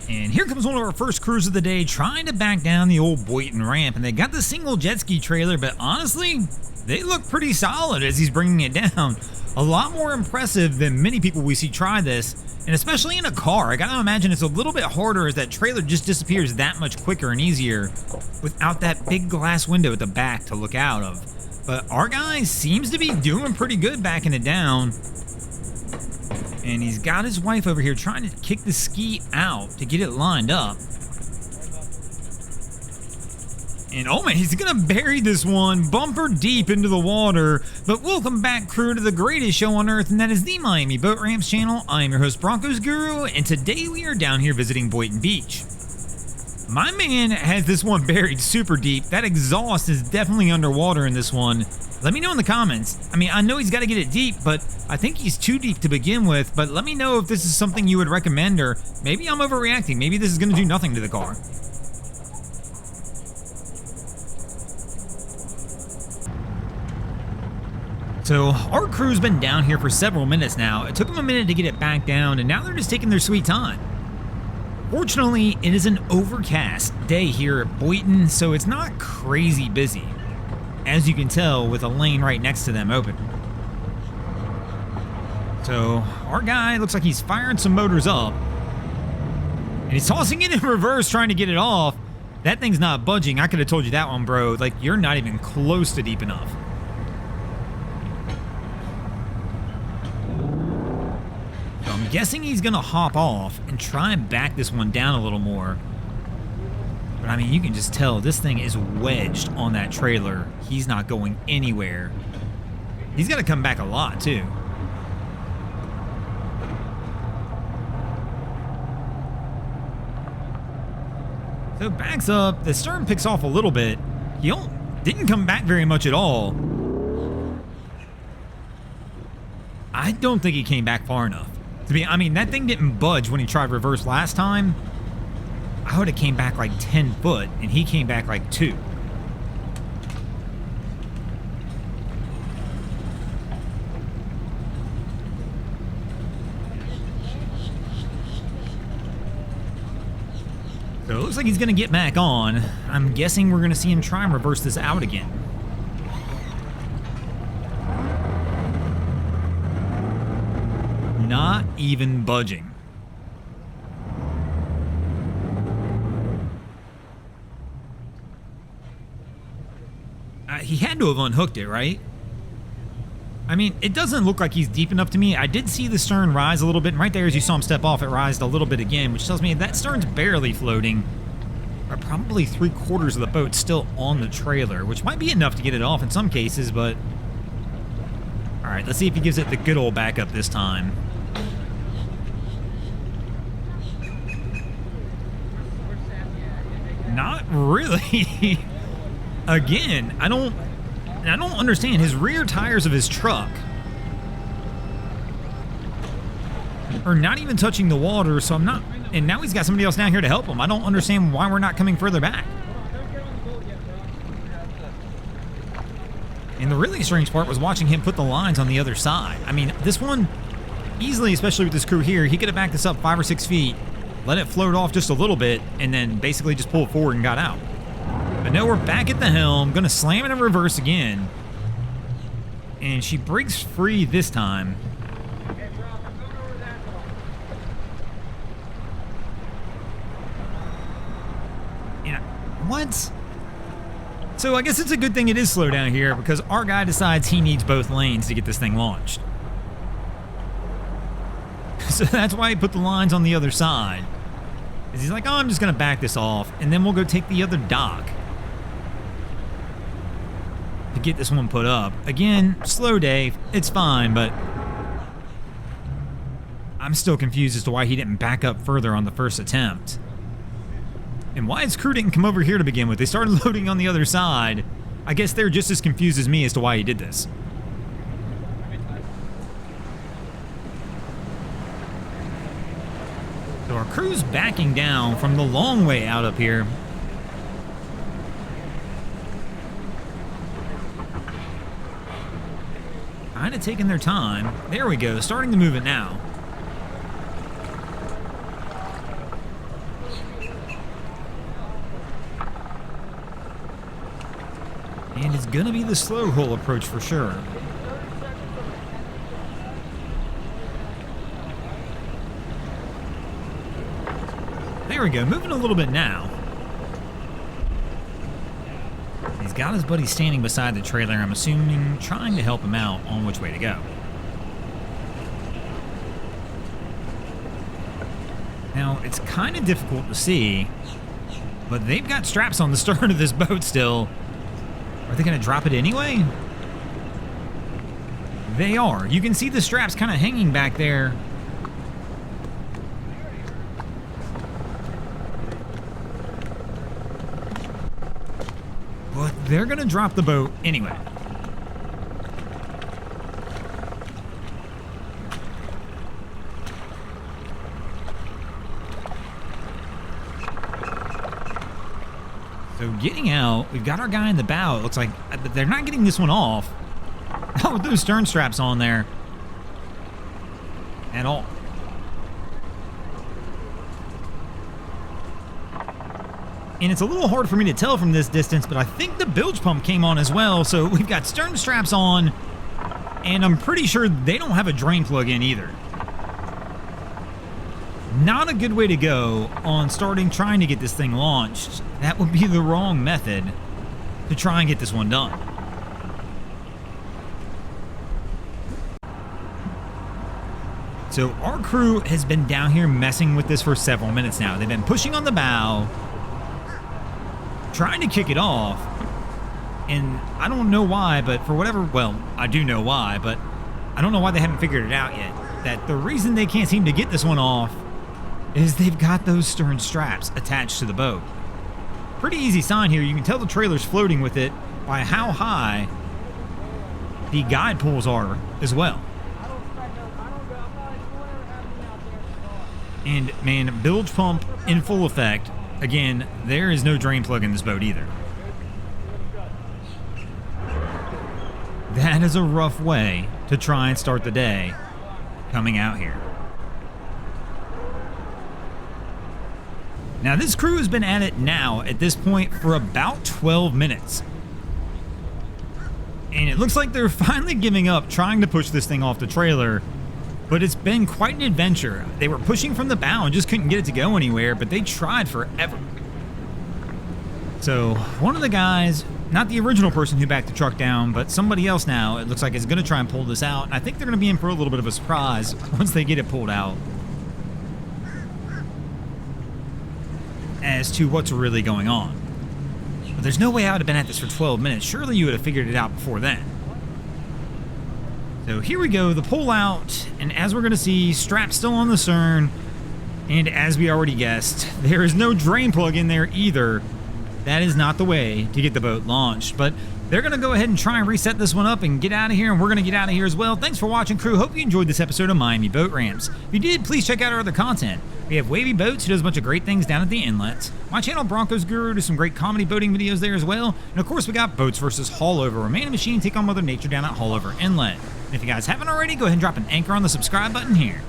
And here comes one of our first crews of the day trying to back down the old Boynton ramp. And they got the single jet ski trailer, but honestly, they look pretty solid as he's bringing it down. A lot more impressive than many people we see try this, and especially in a car. I gotta imagine it's a little bit harder as that trailer just disappears that much quicker and easier without that big glass window at the back to look out of. But our guy seems to be doing pretty good backing it down. And he's got his wife over here trying to kick the ski out to get it lined up. And oh man, he's gonna bury this one bumper deep into the water. But welcome back, crew, to the greatest show on earth, and that is the Miami Boat Ramps channel. I am your host, Broncos Guru, and today we are down here visiting Boynton Beach. My man has this one buried super deep. That exhaust is definitely underwater in this one. Let me know in the comments. I mean, I know he's got to get it deep, but I think he's too deep to begin with. But let me know if this is something you would recommend, or maybe I'm overreacting. Maybe this is going to do nothing to the car. So our crew's been down here for several minutes now. It took them a minute to get it back down, and now they're just taking their sweet time. Fortunately, it is an overcast day here at Boynton, so it's not crazy busy, as you can tell with a lane right next to them open. So our guy looks like he's firing some motors up, and he's tossing it in reverse trying to get it off. That thing's not budging. I could have told you that one, bro. Like, you're not even close to deep enough. I'm guessing he's gonna hop off and try and back this one down a little more. But I mean, you can just tell this thing is wedged on that trailer. He's not going anywhere. He's got to come back a lot too. So backs up, the stern picks off a little bit. He didn't come back very much at all. I don't think he came back far enough. I mean, that thing didn't budge when he tried reverse last time. I would have came back like 10 foot, and he came back like 2. So it looks like he's going to get back on. I'm guessing we're going to see him try and reverse this out again. Not even budging. He had to have unhooked it, right? I mean, it doesn't look like he's deep enough to me. I did see the stern rise a little bit, and right there as you saw him step off, it rised a little bit again, which tells me that stern's barely floating. Or probably 3/4 of the boat still on the trailer, which might be enough to get it off in some cases, but... Alright, let's see if he gives it the good old backup this time. Not really. Again, I don't understand. His rear tires of his truck are not even touching the water, so I'm not... And now he's got somebody else down here to help him. I don't understand why we're not coming further back. And the really strange part was watching him put the lines on the other side. I mean, this one, easily, especially with this crew here, he could have backed this up 5 or 6 feet, let it float off just a little bit, and then basically just pulled forward and got out. But no, we're back at the helm, gonna slam it in reverse again. And she breaks free this time. Yeah, what? So I guess it's a good thing it is slow down here, because our guy decides he needs both lanes to get this thing launched. So that's why he put the lines on the other side. He's like, oh, I'm just going to back this off, and then we'll go take the other dock to get this one put up. Again, slow day. It's fine, but I'm still confused as to why he didn't back up further on the first attempt. And why his crew didn't come over here to begin with. They started loading on the other side. I guess they're just as confused as me as to why he did this. So our crew's backing down from the long way out up here. Kind of taking their time. There we go, starting to move it now. And it's going to be the slow roll approach for sure. There we go, moving a little bit now. He's got his buddy standing beside the trailer, I'm assuming trying to help him out on which way to go. Now, it's kind of difficult to see, but they've got straps on the stern of this boat still. Are they going to drop it anyway? They are. You can see the straps kind of hanging back there. But they're going to drop the boat anyway. So getting out, we've got our guy in the bow. It looks like they're not getting this one off. Not with those stern straps on there at all. And it's a little hard for me to tell from this distance, but I think the bilge pump came on as well. So we've got stern straps on, and I'm pretty sure they don't have a drain plug in either. Not a good way to go on trying to get this thing launched. That would be the wrong method to try and get this one done. So our crew has been down here messing with this for several minutes now. They've been pushing on the bow, trying to kick it off, and I don't know why, but for whatever, well, I do know why, but I don't know why they haven't figured it out yet. That the reason they can't seem to get this one off is they've got those stern straps attached to the boat. Pretty easy sign here. You can tell the trailer's floating with it by how high the guide poles are as well. And man, bilge pump in full effect. Again, there is no drain plug in this boat either. That is a rough way to try and start the day coming out here. Now, this crew has been at it now, at this point, for about 12 minutes. And it looks like they're finally giving up trying to push this thing off the trailer, but it's been quite an adventure. They were pushing from the bow and just couldn't get it to go anywhere, but they tried forever. So, one of the guys, not the original person who backed the truck down, but somebody else now, it looks like is going to try and pull this out. And I think they're going to be in for a little bit of a surprise once they get it pulled out as to what's really going on. But there's no way I would have been at this for 12 minutes. Surely you would have figured it out before then. So here we go, the pull out, and as we're going to see, strap still on the stern, and as we already guessed, there is no drain plug in there either. That is not the way to get the boat launched, but they're going to go ahead and try and reset this one up and get out of here, and we're going to get out of here as well. Thanks for watching, crew. Hope you enjoyed this episode of Miami Boat Ramps. If you did, please check out our other content. We have Wavy Boats, who does a bunch of great things down at the inlets. My channel, Broncos Guru, does some great comedy boating videos there as well. And of course, we got Boats vs. Haulover, where man and machine take on Mother Nature down at Haulover Inlet. And if you guys haven't already, go ahead and drop an anchor on the subscribe button here.